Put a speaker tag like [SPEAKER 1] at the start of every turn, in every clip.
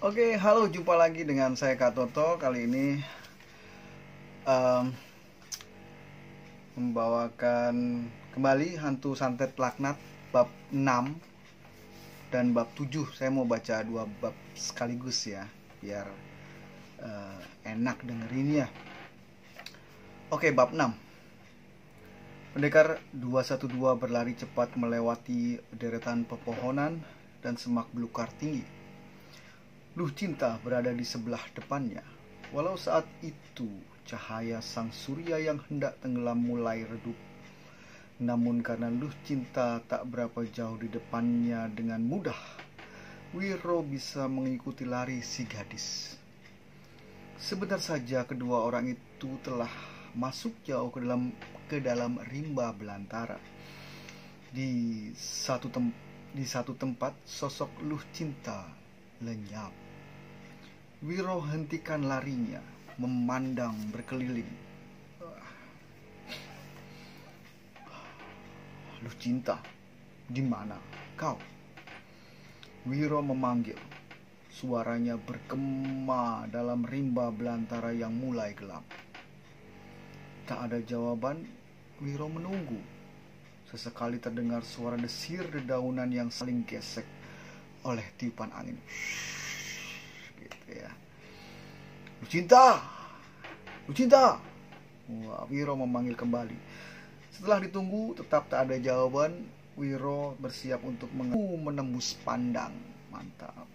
[SPEAKER 1] Oke, halo, jumpa lagi dengan saya Kak Toto. Kali ini em, membawakan kembali Hantu Santet Laknat bab 6 dan bab 7. Saya mau baca dua bab sekaligus ya, biar enak dengerinnya. Oke, bab 6. Pendekar 212 berlari cepat melewati deretan pepohonan dan semak belukar tinggi. Luh Cinta berada di sebelah depannya. Walau saat itu cahaya sang surya yang hendak tenggelam mulai redup, namun karena Luh Cinta tak berapa jauh di depannya, dengan mudah Wiro bisa mengikuti lari si gadis. Sebentar saja kedua orang itu telah masuk jauh ke dalam rimba belantara. Di satu tempat sosok Luh Cinta lenyap. Wiro hentikan larinya, memandang berkeliling. Luh Cinta, di mana kau? Wiro memanggil. Suaranya bergema dalam rimba belantara yang mulai gelap. Tak ada jawaban. Wiro menunggu. Sesekali terdengar suara desir dedaunan yang saling gesek oleh tiupan angin. Gitu ya. Luh Cinta! Luh Cinta! Wah, Wiro memanggil kembali. Setelah ditunggu tetap tak ada jawaban, Wiro bersiap untuk menembus pandang. Mantap.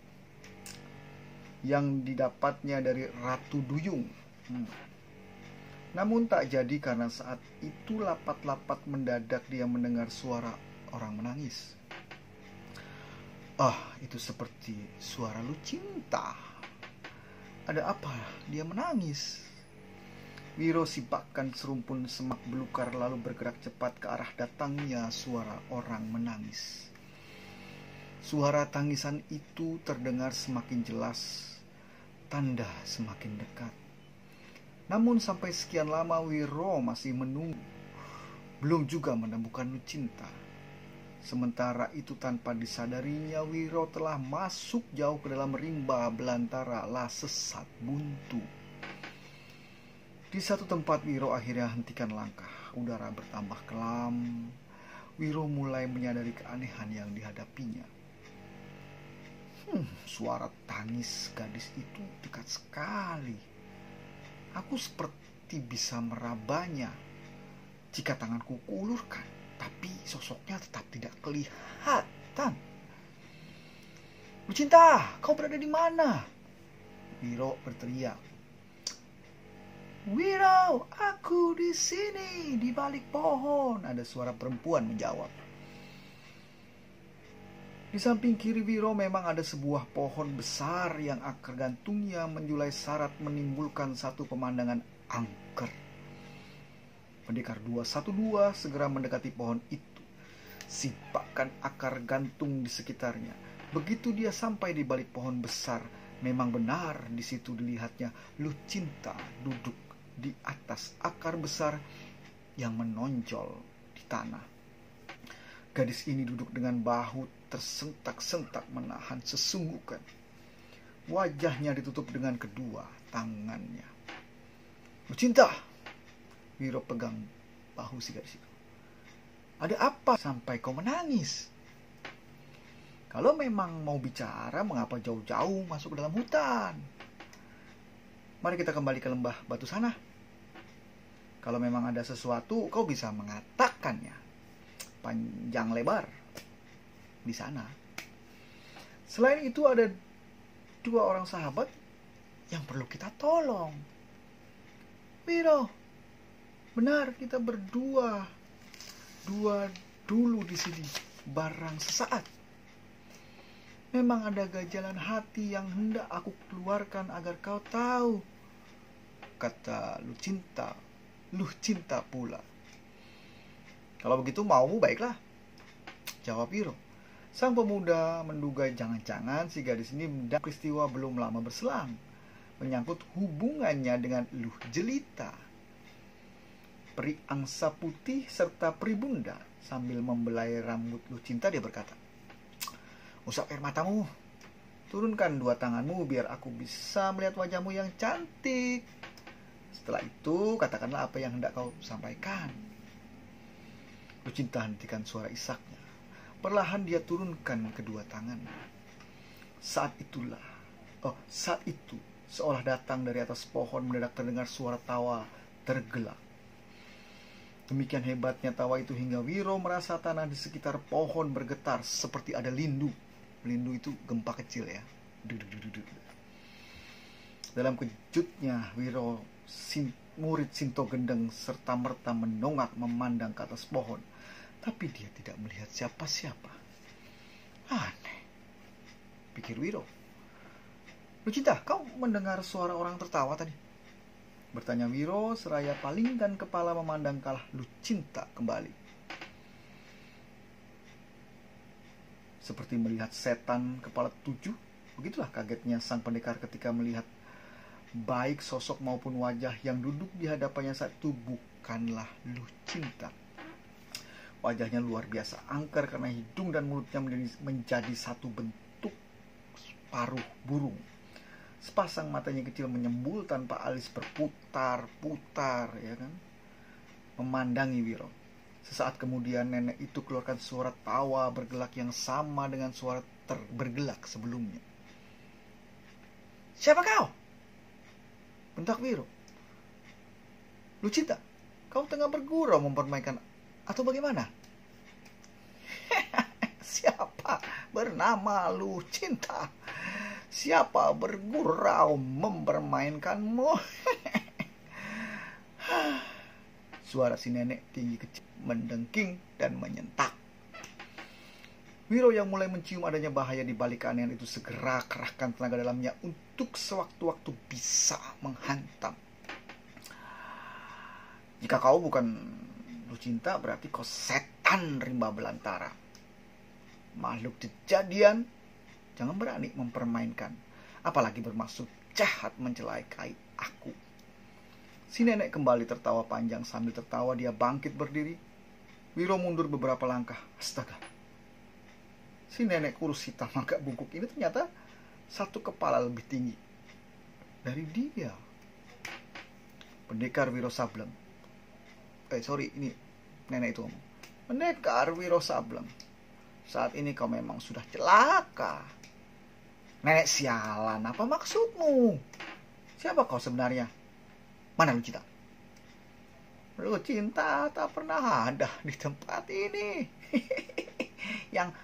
[SPEAKER 1] Yang didapatnya dari Ratu Duyung. Namun tak jadi, karena saat itu lapat-lapat mendadak dia mendengar suara orang menangis. Itu seperti suara Luh Cinta. Ada apa? Dia menangis. Wiro sibakkan serumpun semak belukar lalu bergerak cepat ke arah datangnya suara orang menangis. Suara tangisan itu terdengar semakin jelas, tanda semakin dekat. Namun sampai sekian lama Wiro masih menunggu, belum juga menemukan Luh Cinta. Sementara itu tanpa disadarinya Wiro telah masuk jauh ke dalam rimba belantara lah sesat buntu. Di satu tempat Wiro akhirnya hentikan langkah. Udara bertambah kelam. Wiro mulai menyadari keanehan yang dihadapinya. Suara tangis gadis itu dekat sekali. Aku seperti bisa merabanya jika tanganku kuulurkan, tapi sosoknya tetap tidak kelihatan. Luh Cinta, kau berada di mana? Wiro berteriak. Wiro, aku di sini, di balik pohon. Ada suara perempuan menjawab. Di samping kiri Wiro memang ada sebuah pohon besar yang akar gantungnya menjulai syarat menimbulkan satu pemandangan angker. Pendekar 212 segera mendekati pohon itu. Sibakkan akar gantung di sekitarnya. Begitu dia sampai di balik pohon besar, memang benar di situ dilihatnya Luh Cinta duduk di atas akar besar yang menonjol di tanah. Gadis ini duduk dengan bahu tersentak-sentak menahan sesunggukan. Wajahnya ditutup dengan kedua tangannya. Luh Cinta! Wiro pegang bahu si gadis itu. Ada apa sampai kau menangis? Kalau memang mau bicara, mengapa jauh-jauh masuk ke dalam hutan? Mari kita kembali ke lembah batu sana. Kalau memang ada sesuatu, kau bisa mengatakannya panjang lebar di sana. Selain itu ada dua orang sahabat yang perlu kita tolong. Wiro, benar, kita berdua dulu di sini barang sesaat. Memang ada ganjalan hati yang hendak aku keluarkan agar kau tahu, kata Luh Cinta pula. Kalau begitu maumu baiklah, jawab Wiro. Sang pemuda menduga jangan-jangan si gadis ini mendapat peristiwa belum lama berselang, menyangkut hubungannya dengan Luh Jelita, peri angsa putih serta peri bunda. Sambil membelai rambut Luh Cinta dia berkata, usap air matamu. turunkan dua tanganmu biar aku bisa melihat wajahmu yang cantik. Setelah itu, katakanlah apa yang hendak kau sampaikan. Lucinta hentikan suara isaknya. Perlahan dia turunkan kedua tangan. Saat itu, seolah datang dari atas pohon mendadak terdengar suara tawa tergelak. Demikian hebatnya tawa itu hingga Wiro merasa tanah di sekitar pohon bergetar seperti ada lindu. Lindu itu gempa kecil ya. Dalam kejutnya, Wiro murid Sinto Gendeng serta merta menongak memandang ke atas pohon. Tapi dia tidak melihat siapa-siapa. Aneh, pikir Wiro. Lucinta, kau mendengar suara orang tertawa tadi? Bertanya Wiro seraya palingkan kepala memandang kalah Lucinta kembali. Seperti melihat setan kepala 7, begitulah kagetnya sang pendekar ketika melihat baik sosok maupun wajah yang duduk di hadapannya saat itu bukanlah Lucinta. Wajahnya luar biasa angker karena hidung dan mulutnya menjadi satu bentuk paruh burung. Sepasang matanya kecil menyembul tanpa alis berputar-putar, ya kan, memandangi Wiro. Sesaat kemudian nenek itu keluarkan suara tawa bergelak yang sama dengan suara bergelak sebelumnya. Siapa kau? Bentak Wiro. Lucinta, kau tengah bergurau mempermainkan atau bagaimana? Siapa bernama Lucinta? Siapa bergurau mempermainkanmu? Suara si nenek tinggi kecil mendengking dan menyentak. Wiro yang mulai mencium adanya bahaya di balik keanehan itu segera kerahkan tenaga dalamnya untuk sewaktu-waktu bisa menghantam. Jika kau bukan Lucinta, berarti kau setan rimba belantara. Makhluk kejadian, jangan berani mempermainkan, apalagi bermaksud jahat mencelakai aku. Si nenek kembali tertawa panjang. Sambil tertawa dia bangkit berdiri. Wiro mundur beberapa langkah. Astaga, si nenek kurus hitam agak bungkuk ini ternyata satu kepala lebih tinggi dari dia. Pendekar Wiro Sableng. Ini nenek itu ngomong. Pendekar Wiro Sableng, saat ini kau memang sudah celaka. Nenek sialan, apa maksudmu? Siapa kau sebenarnya? Mana Lucinta? Lucinta tak pernah ada di tempat ini. Yang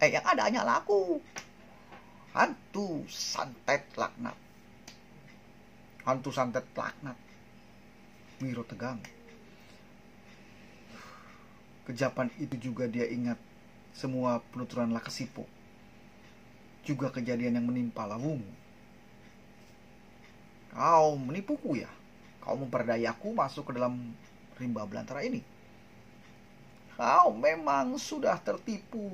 [SPEAKER 1] ada hanyalah aku. Hantu santet laknat. Hantu santet laknat. Wiro tegang. Kejapan itu juga dia ingat semua penuturan Lakasipo. Juga kejadian yang menimpa Lawungu. Kau menipuku ya? Kau memperdayaku masuk ke dalam rimba belantara ini. Kau memang sudah tertipu,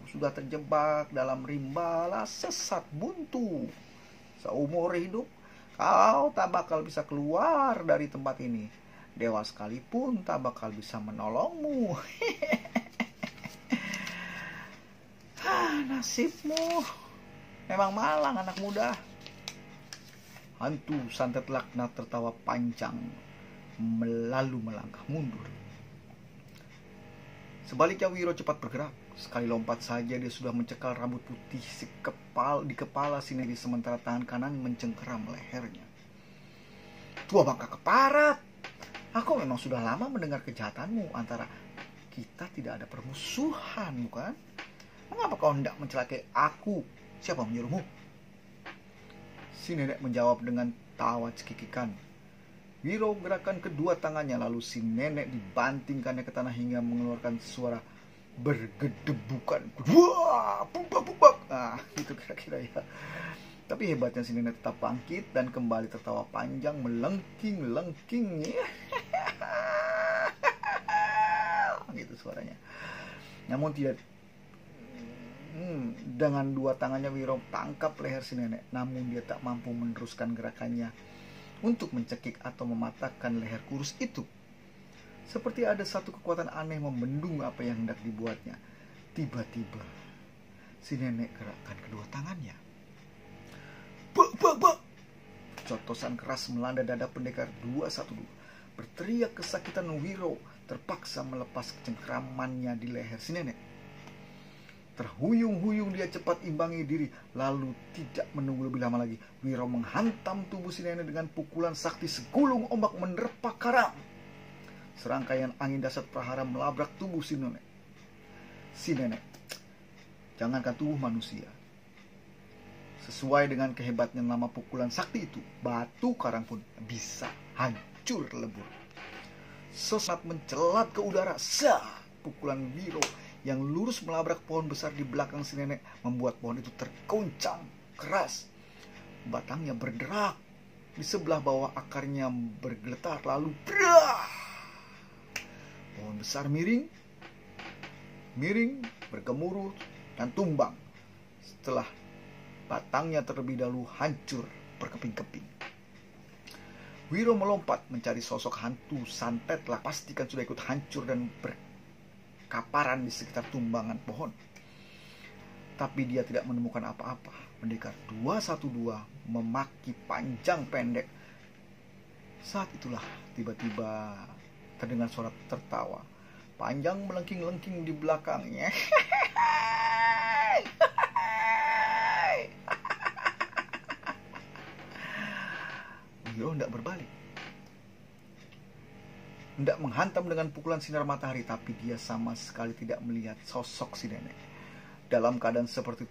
[SPEAKER 1] sudah terjebak dalam rimbalah sesat buntu. Seumur hidup, kau tak bakal bisa keluar dari tempat ini. Dewa sekalipun tak bakal bisa menolongmu. Nasibmu memang malang, anak muda. Hantu santet laknat tertawa panjang, lalu melangkah mundur. Sebaliknya Wiro cepat bergerak. Sekali lompat saja dia sudah mencekal rambut putih di kepala si nenek, sementara tangan kanan mencengkeram lehernya. Tua bangka keparat, aku memang sudah lama mendengar kejahatanmu. Antara kita tidak ada permusuhan, bukan? Mengapa kau hendak mencelakai aku? Siapa menyuruhmu? Si nenek menjawab dengan tawa cekikikan. Wiro menggerakkan kedua tangannya, lalu si nenek dibantingkannya ke tanah hingga mengeluarkan suara bergedebukan. Wah, bubak. Itu kira-kira ya. Tapi hebatnya si nenek tetap bangkit dan kembali tertawa panjang, melengking-lengking. Gitu suaranya. Namun tidak. Dengan dua tangannya Wiro tangkap leher si nenek, namun dia tak mampu meneruskan gerakannya untuk mencekik atau mematahkan leher kurus itu. Seperti ada satu kekuatan aneh membendung apa yang hendak dibuatnya. Tiba-tiba si nenek gerakkan kedua tangannya. Cotosan keras melanda dada pendekar 212. Berteriak kesakitan, Wiro terpaksa melepas cengkramannya di leher si nenek. Terhuyung-huyung dia cepat imbangi diri, lalu tidak menunggu lebih lama lagi, Wiro menghantam tubuh si nenek dengan pukulan sakti segulung ombak menerpa karang. Serangkaian angin dasar prahara melabrak tubuh si nenek. Jangankan tubuh manusia, sesuai dengan kehebatnya nama pukulan sakti itu, batu karang pun bisa hancur lebur. Sosat mencelat ke udara, pukulan Wiro yang lurus melabrak pohon besar di belakang si nenek membuat pohon itu tergoncang keras. Batangnya berderak, di sebelah bawah akarnya bergeletar, lalu pohon besar miring, bergemuruh dan tumbang setelah batangnya terlebih dahulu hancur berkeping-keping. Wiro melompat mencari sosok hantu santet, lah pastikan sudah ikut hancur dan berkaparan di sekitar tumbangan pohon. Tapi dia tidak menemukan apa-apa. Pendekar 212 memaki panjang pendek. Saat itulah tiba-tiba terdengar suara tertawa panjang melengking-lengking di belakangnya. Wiro tidak berbalik, tidak menghantam dengan pukulan sinar matahari, tapi dia sama sekali tidak melihat sosok si nenek. Dalam keadaan seperti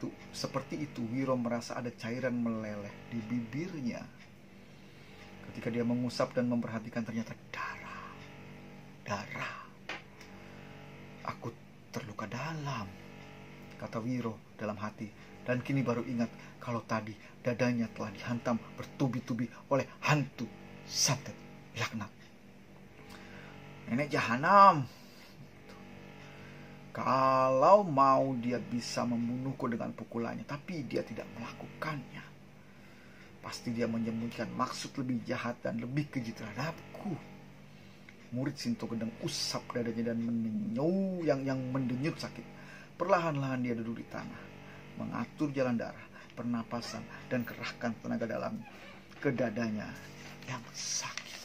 [SPEAKER 1] itu, Wiro merasa ada cairan meleleh di bibirnya. Ketika dia mengusap dan memperhatikan, ternyata darah. Aku terluka dalam, kata Wiro dalam hati, dan kini baru ingat kalau tadi dadanya telah dihantam bertubi-tubi oleh hantu santet laknat. Nenek jahanam. Kalau mau dia bisa membunuhku dengan pukulannya, tapi dia tidak melakukannya. Pasti dia menyembunyikan maksud lebih jahat dan lebih keji terhadapku. Murid Sinto Gendeng usap dadanya dan yang mendenyut sakit. Perlahan-lahan dia duduk di tanah, mengatur jalan darah, pernapasan, dan kerahkan tenaga dalam ke dadanya yang sakit.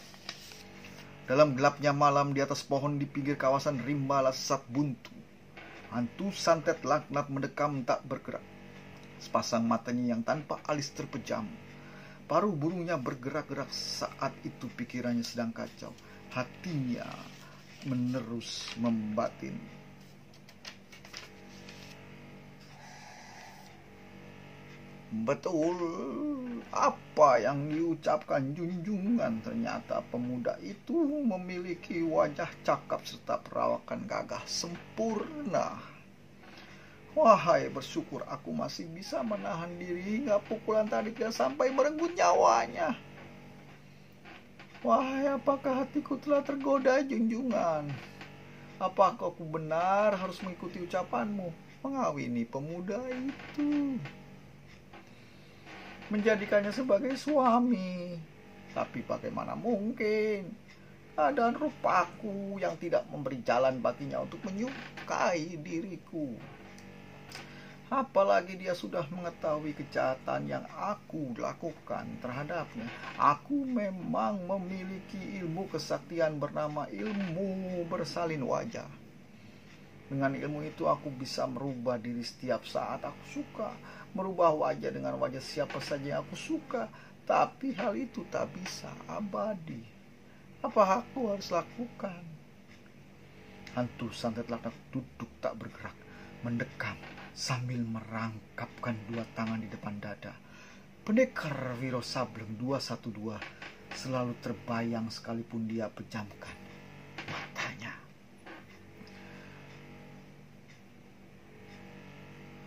[SPEAKER 1] Dalam gelapnya malam, di atas pohon di pinggir kawasan rimba sesat buntu, hantu santet laknat mendekam tak bergerak. Sepasang matanya yang tanpa alis terpejam, paruh burungnya bergerak-gerak. Saat itu pikirannya sedang kacau, hatinya menerus membatin. Betul apa yang diucapkan junjungan. Ternyata pemuda itu memiliki wajah cakap serta perawakan gagah sempurna. Wahai, bersyukur aku masih bisa menahan diri hingga pukulan tadi tidak sampai merenggut nyawanya. Wahai, apakah hatiku telah tergoda junjungan? Apakah aku benar harus mengikuti ucapanmu, mengawini pemuda itu, menjadikannya sebagai suami? Tapi bagaimana mungkin keadaan rupaku yang tidak memberi jalan baginya untuk menyukai diriku? Apalagi dia sudah mengetahui kejahatan yang aku lakukan terhadapnya. Aku memang memiliki ilmu kesaktian bernama ilmu bersalin wajah. Dengan ilmu itu aku bisa merubah diri setiap saat aku suka, merubah wajah dengan wajah siapa saja yang aku suka. Tapi hal itu tak bisa abadi. Apa aku harus lakukan? Hantu santet laknat duduk tak bergerak, mendekam sambil merangkapkan dua tangan di depan dada. Pendekar Wiro Sableng 212 selalu terbayang sekalipun dia pejamkan matanya.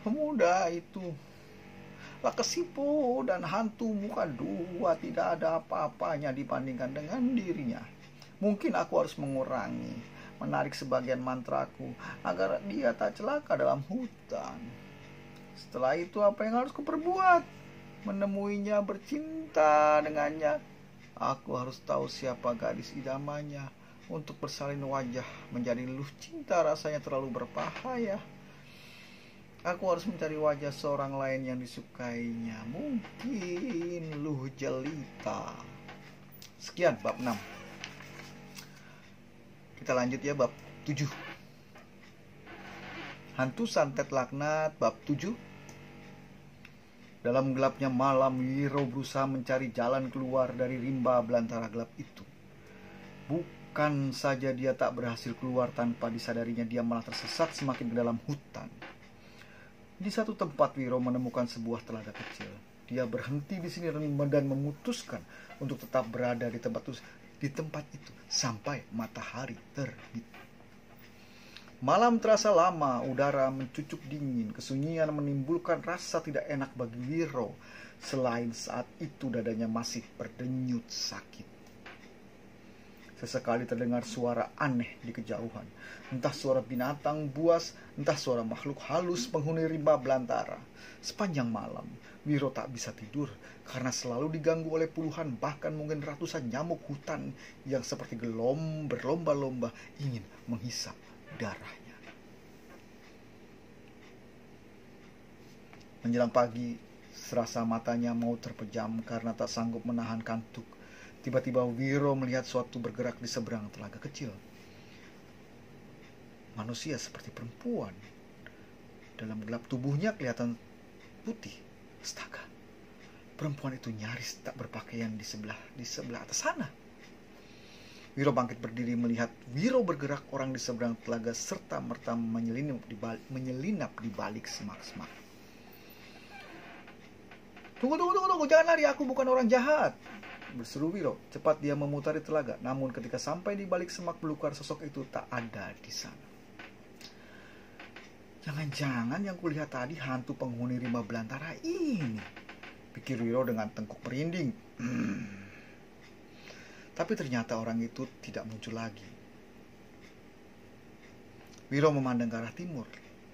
[SPEAKER 1] Pemuda itu Lakesipo dan hantu muka dua tidak ada apa-apanya dibandingkan dengan dirinya. Mungkin aku harus menarik sebagian mantraku agar dia tak celaka dalam hutan. Setelah itu apa yang harus kuperbuat? Menemuinya, bercinta dengannya. Aku harus tahu siapa gadis idamannya. Untuk bersalin wajah menjadi luluh cinta rasanya terlalu berbahaya. Aku harus mencari wajah seorang lain yang disukainya. Mungkin Luh Jelita. Sekian bab 6. Kita lanjut ya bab 7. Hantu Santet Laknat bab 7. Dalam gelapnya malam, Wiro berusaha mencari jalan keluar dari rimba belantara gelap itu. Bukan saja dia tak berhasil keluar, tanpa disadarinya dia malah tersesat semakin ke dalam hutan. Di satu tempat Wiro menemukan sebuah telaga kecil. Dia berhenti di sini dan memutuskan untuk tetap berada di tempat itu sampai matahari terbit. Malam terasa lama, udara mencucuk dingin, kesunyian menimbulkan rasa tidak enak bagi Wiro. Selain saat itu dadanya masih berdenyut sakit. Sesekali terdengar suara aneh di kejauhan. Entah suara binatang buas, entah suara makhluk halus penghuni rimba belantara. Sepanjang malam, Wiro tak bisa tidur karena selalu diganggu oleh puluhan bahkan mungkin ratusan nyamuk hutan yang seperti berlomba-lomba ingin menghisap darahnya. Menjelang pagi, serasa matanya mau terpejam karena tak sanggup menahan kantuk. Tiba-tiba Wiro melihat sesuatu bergerak di seberang telaga kecil. Manusia seperti perempuan. Dalam gelap tubuhnya kelihatan putih. Astaga, perempuan itu nyaris tak berpakaian di sebelah atas sana. Wiro bangkit berdiri melihat Wiro bergerak orang di seberang telaga serta merta menyelinap di balik semak-semak. Tunggu, jangan lari, aku bukan orang jahat, berseru Wiro. Cepat dia memutari telaga, namun ketika sampai di balik semak belukar, sosok itu tak ada di sana. Jangan-jangan yang kulihat tadi hantu penghuni rimba belantara ini, pikir Wiro dengan tengkuk merinding. Tapi ternyata orang itu tidak muncul lagi. Wiro memandang ke arah timur.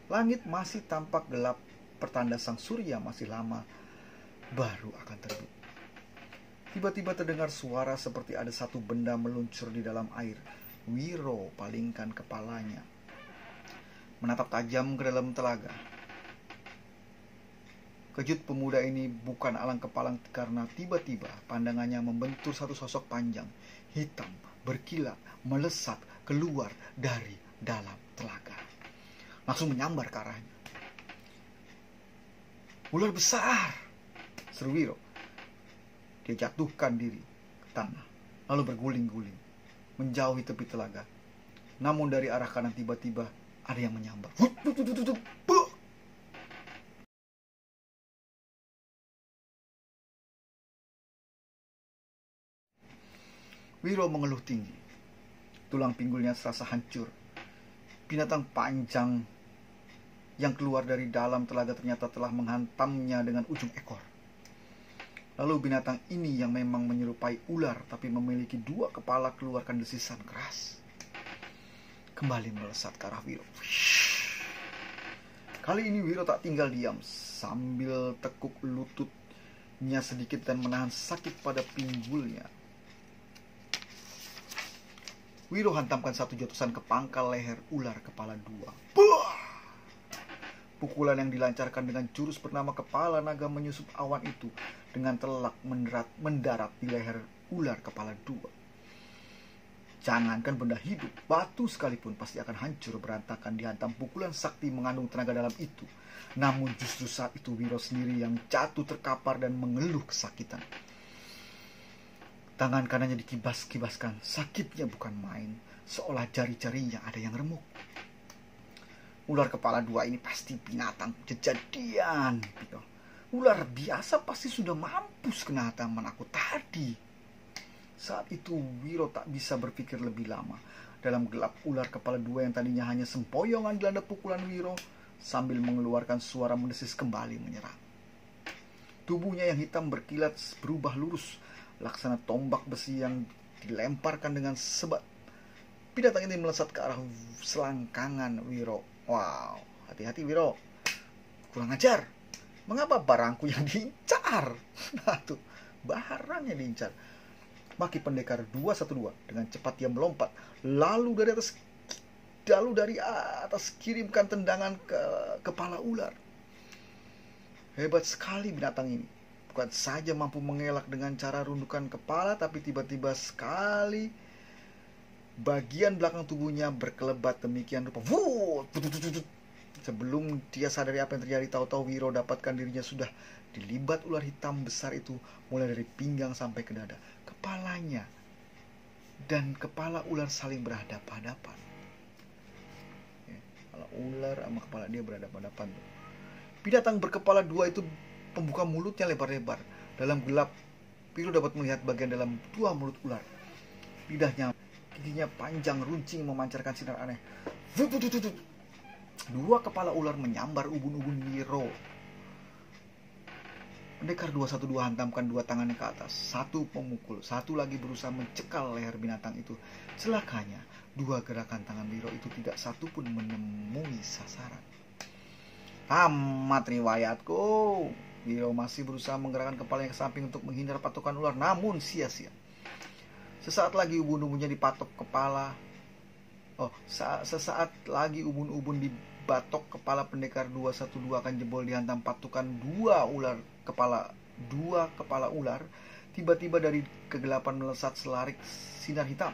[SPEAKER 1] Langit masih tampak gelap, pertanda sang surya masih lama baru akan terbit. Tiba-tiba terdengar suara seperti ada satu benda meluncur di dalam air. Wiro palingkan kepalanya, menatap tajam ke dalam telaga. Kejut pemuda ini bukan alang kepalang karena tiba-tiba pandangannya membentur satu sosok panjang, hitam, berkilat, melesat keluar dari dalam telaga. Langsung menyambar ke arahnya. Ular besar, seru Wiro. Dia jatuhkan diri ke tanah, lalu berguling-guling, menjauhi tepi telaga. Namun dari arah kanan tiba-tiba ada yang menyambar. Wiro mengeluh tinggi. Tulang pinggulnya serasa hancur. Binatang panjang yang keluar dari dalam telaga ternyata telah menghantamnya dengan ujung ekor. Lalu binatang ini yang memang menyerupai ular tapi memiliki dua kepala keluarkan desisan keras. Kembali melesat ke arah Wiro. Kali ini Wiro tak tinggal diam, sambil tekuk lututnya sedikit dan menahan sakit pada pinggulnya. Wiro hantamkan satu jotosan ke pangkal leher ular kepala dua. Buah! Pukulan yang dilancarkan dengan jurus bernama kepala naga menyusup awan itu dengan telak mendarat di leher ular kepala dua. Jangankan benda hidup, batu sekalipun pasti akan hancur berantakan dihantam pukulan sakti mengandung tenaga dalam itu. Namun justru saat itu Wiro sendiri yang jatuh terkapar dan mengeluh kesakitan. Tangan kanannya dikibas-kibaskan, sakitnya bukan main, seolah jari-jarinya ada yang remuk. Ular kepala dua ini pasti binatang kejadian. Ular biasa pasti sudah mampus kena hantaman aku tadi. Saat itu Wiro tak bisa berpikir lebih lama. Dalam gelap, ular kepala dua yang tadinya hanya sempoyongan dilanda pukulan Wiro sambil mengeluarkan suara mendesis kembali menyerang. Tubuhnya yang hitam berkilat berubah lurus, laksana tombak besi yang dilemparkan dengan sebat. Binatang ini melesat ke arah selangkangan Wiro. Wow, hati-hati Wiro, kurang ajar. Mengapa barangku yang diincar? Nah tuh, barang yang diincar. Maki pendekar 212 dengan cepat dia melompat, lalu dari atas kirimkan tendangan ke kepala ular. Hebat sekali binatang ini. Bukan saja mampu mengelak dengan cara rundukan kepala, tapi tiba-tiba sekali bagian belakang tubuhnya berkelebat demikian rupa. Sebelum dia sadari apa yang terjadi, tahu-tahu Wiro dapatkan dirinya sudah dilibat ular hitam besar itu, mulai dari pinggang sampai ke dada. Kepalanya dan kepala ular saling berhadapan-hadapan. Kepala ular sama kepala dia berhadapan-hadapan. Binatang berkepala dua itu membuka mulutnya lebar-lebar. Dalam gelap, Wiro dapat melihat bagian dalam dua mulut ular. Lidahnya, giginya panjang runcing memancarkan sinar aneh. Dua kepala ular menyambar ubun-ubun Wiro. Pendekar 212 hantamkan dua tangannya ke atas. Satu memukul, satu lagi berusaha mencekal leher binatang itu. Celakanya, dua gerakan tangan Wiro itu tidak satu pun menemui sasaran. Tamat riwayatku. Wiro masih berusaha menggerakkan kepalanya ke samping untuk menghindar patokan ular, namun sia-sia. Sesaat lagi ubun-ubunnya dipatok kepala. Sesaat lagi ubun-ubun dibatok kepala pendekar 212 akan jebol dihantam patukan dua kepala ular. Tiba-tiba dari kegelapan melesat selarik sinar hitam.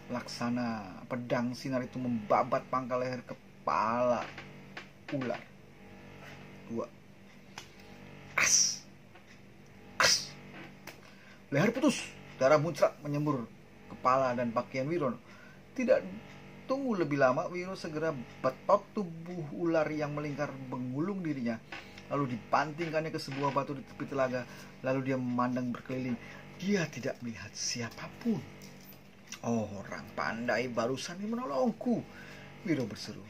[SPEAKER 1] Laksana pedang, sinar itu membabat pangkal leher kepala ular. Dua. As. Leher putus, darah muncrat menyembur kepala dan pakaian Wiro. Tidak tunggu lebih lama, Wiro segera betot tubuh ular yang melingkar menggulung dirinya. Lalu dibantingkannya ke sebuah batu di tepi telaga. Lalu dia memandang berkeliling. Dia tidak melihat siapapun. Orang pandai barusan menolongku, Wiro berseru.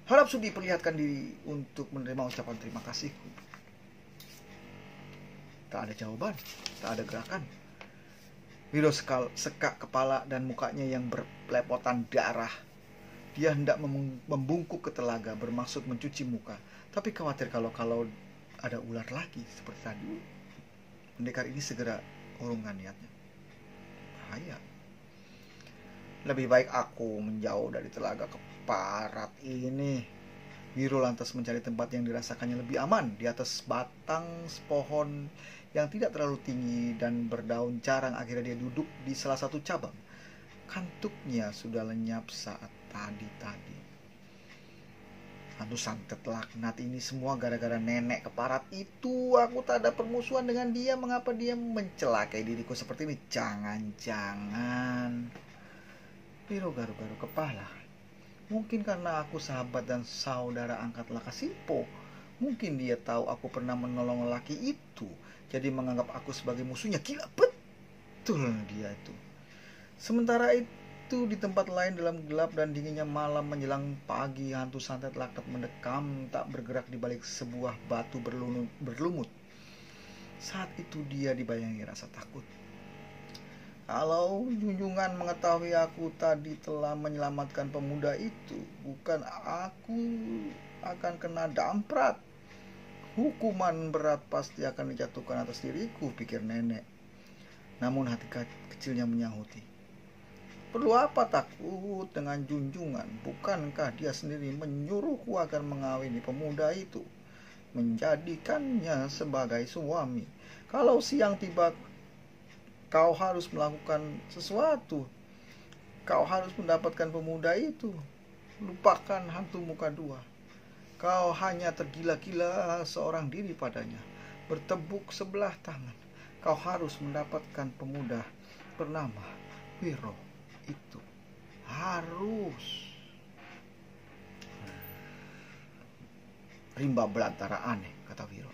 [SPEAKER 1] Harap Sudi perlihatkan diri untuk menerima ucapan terima kasihku. Tak ada jawaban, tak ada gerakan. Wiro sekak kepala dan mukanya yang berpelepotan darah. Dia hendak membungkuk ke telaga bermaksud mencuci muka, tapi khawatir kalau ada ular lagi seperti tadi. Pendekar ini segera urungkan niatnya. Bahaya. Lebih baik aku menjauh dari telaga keparat ini. Wiro lantas mencari tempat yang dirasakannya lebih aman di atas batang pohon yang tidak terlalu tinggi dan berdaun jarang. Akhirnya dia duduk di salah satu cabang. Kantuknya sudah lenyap saat tadi. Hantu santet laknat ini semua gara-gara nenek keparat itu. Aku tak ada permusuhan dengan dia. Mengapa dia mencelakai diriku seperti ini? Jangan-jangan. Wiro garu-garu kepala. Mungkin karena aku sahabat dan saudara angkat Lakasimpo. Mungkin dia tahu aku pernah menolong lelaki itu, jadi menganggap aku sebagai musuhnya. Gila betul dia itu. Sementara itu di tempat lain dalam gelap dan dinginnya malam menjelang pagi, hantu santet laknat mendekam tak bergerak di balik sebuah batu berlumut. Saat itu dia dibayangi rasa takut. Kalau junjungan mengetahui aku tadi telah menyelamatkan pemuda itu, bukan aku akan kena damprat. Hukuman berat pasti akan dijatuhkan atas diriku, pikir nenek. Namun hati kecilnya menyahuti. Perlu apa takut dengan junjungan? Bukankah dia sendiri menyuruhku agar mengawini pemuda itu, menjadikannya sebagai suami? Kalau siang tiba, kau harus melakukan sesuatu. Kau harus mendapatkan pemuda itu. Lupakan hantu muka dua. Kau hanya tergila-gila seorang diri padanya, bertepuk sebelah tangan. Kau harus mendapatkan pemuda bernama Wiro itu. Harus. Rimba belantara aneh, kata Wiro,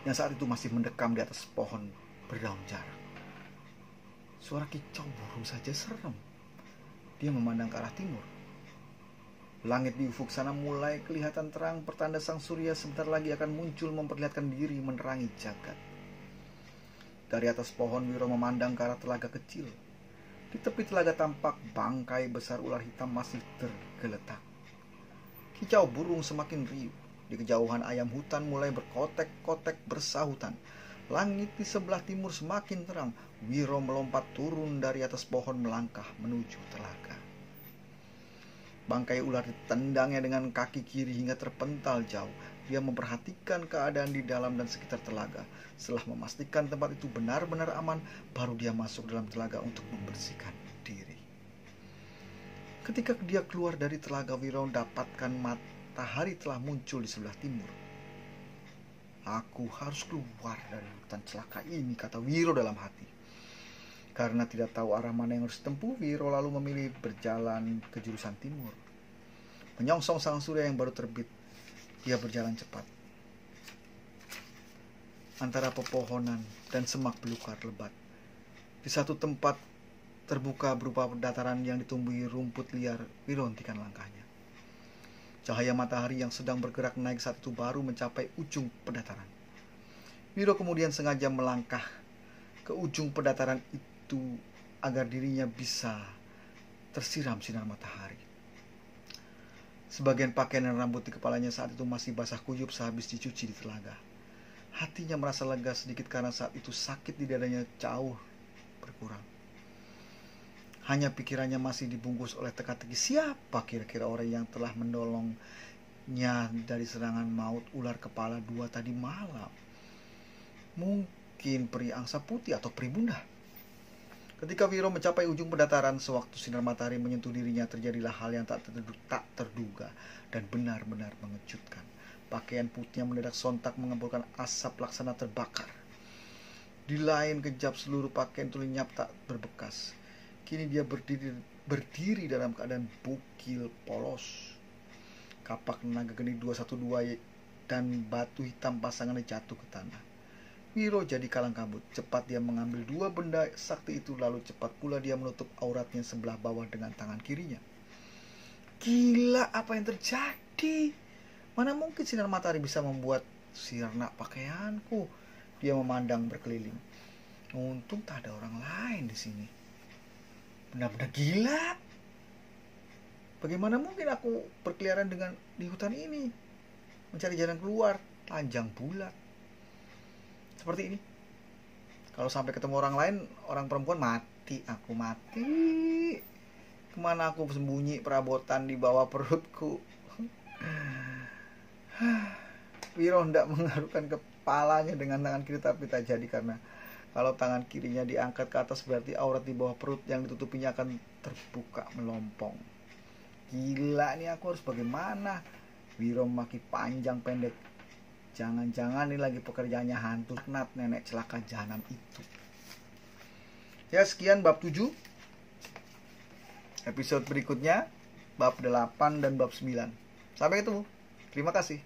[SPEAKER 1] yang saat itu masih mendekam di atas pohon berdaun jarak. Suara kicau burung saja serem. Dia memandang ke arah timur. Langit di ufuk sana mulai kelihatan terang, pertanda sang surya sebentar lagi akan muncul memperlihatkan diri menerangi jagat. Dari atas pohon Wiro memandang ke arah telaga kecil. Di tepi telaga tampak bangkai besar ular hitam masih tergeletak. Kicau burung semakin riuh. Di kejauhan ayam hutan mulai berkotek-kotek bersahutan. Langit di sebelah timur semakin terang. Wiro melompat turun dari atas pohon melangkah menuju telaga. Bangkai ular ditendangnya dengan kaki kiri hingga terpental jauh. Dia memperhatikan keadaan di dalam dan sekitar telaga. Setelah memastikan tempat itu benar-benar aman, baru dia masuk dalam telaga untuk membersihkan diri. Ketika dia keluar dari telaga, Wiro dapatkan matahari telah muncul di sebelah timur. Aku harus keluar dari hutan celaka ini, kata Wiro dalam hati. Karena tidak tahu arah mana yang harus ditempuh, Wiro lalu memilih berjalan ke jurusan timur. Menyongsong sang surya yang baru terbit, dia berjalan cepat antara pepohonan dan semak belukar lebat. Di satu tempat terbuka berupa dataran yang ditumbuhi rumput liar, Wiro hentikan langkahnya. Cahaya matahari yang sedang bergerak naik saat itu baru mencapai ujung pendataran. Wiro kemudian sengaja melangkah ke ujung pendataran itu agar dirinya bisa tersiram sinar matahari. Sebagian pakaian dan rambut di kepalanya saat itu masih basah kuyup sehabis dicuci di telaga. Hatinya merasa lega sedikit karena saat itu sakit di dadanya jauh berkurang. Hanya pikirannya masih dibungkus oleh teka-teki siapa kira-kira orang yang telah menolongnya dari serangan maut ular kepala dua tadi malam. Mungkin peri angsa putih atau peri bunda. Ketika Wiro mencapai ujung pendataran, sewaktu sinar matahari menyentuh dirinya, terjadilah hal yang tak terduga dan benar-benar mengejutkan. Pakaian putihnya mendadak sontak mengemburkan asap laksana terbakar. Di lain kejap seluruh pakaian itu lenyap tak berbekas. Kini dia berdiri dalam keadaan bukil polos. Kapak naga geni 212 dan batu hitam pasangannya jatuh ke tanah. Wiro jadi kalang kabut. Cepat dia mengambil dua benda sakti itu, lalu cepat pula dia menutup auratnya sebelah bawah dengan tangan kirinya. Gila, apa yang terjadi? Mana mungkin sinar matahari bisa membuat sirna pakaianku? Dia memandang berkeliling. Untung tak ada orang lain di sini. Benar-benar gila. Bagaimana mungkin aku berkeliaran di hutan ini, mencari jalan keluar, panjang bulat seperti ini. Kalau sampai ketemu orang lain, orang perempuan, mati, aku mati. Kemana aku sembunyi perabotan di bawah perutku? Wiro hendak mengharupkan kepalanya dengan tangan kiri, tapi tak jadi karena kalau tangan kirinya diangkat ke atas berarti aurat di bawah perut yang ditutupinya akan terbuka melompong. Gila, nih aku harus bagaimana? Wiro maki panjang pendek. Jangan-jangan ini lagi pekerjaannya hantu Nat, nenek celaka jahanam itu. Ya, sekian bab 7. Episode berikutnya bab 8 dan bab 9. Sampai ketemu. Terima kasih.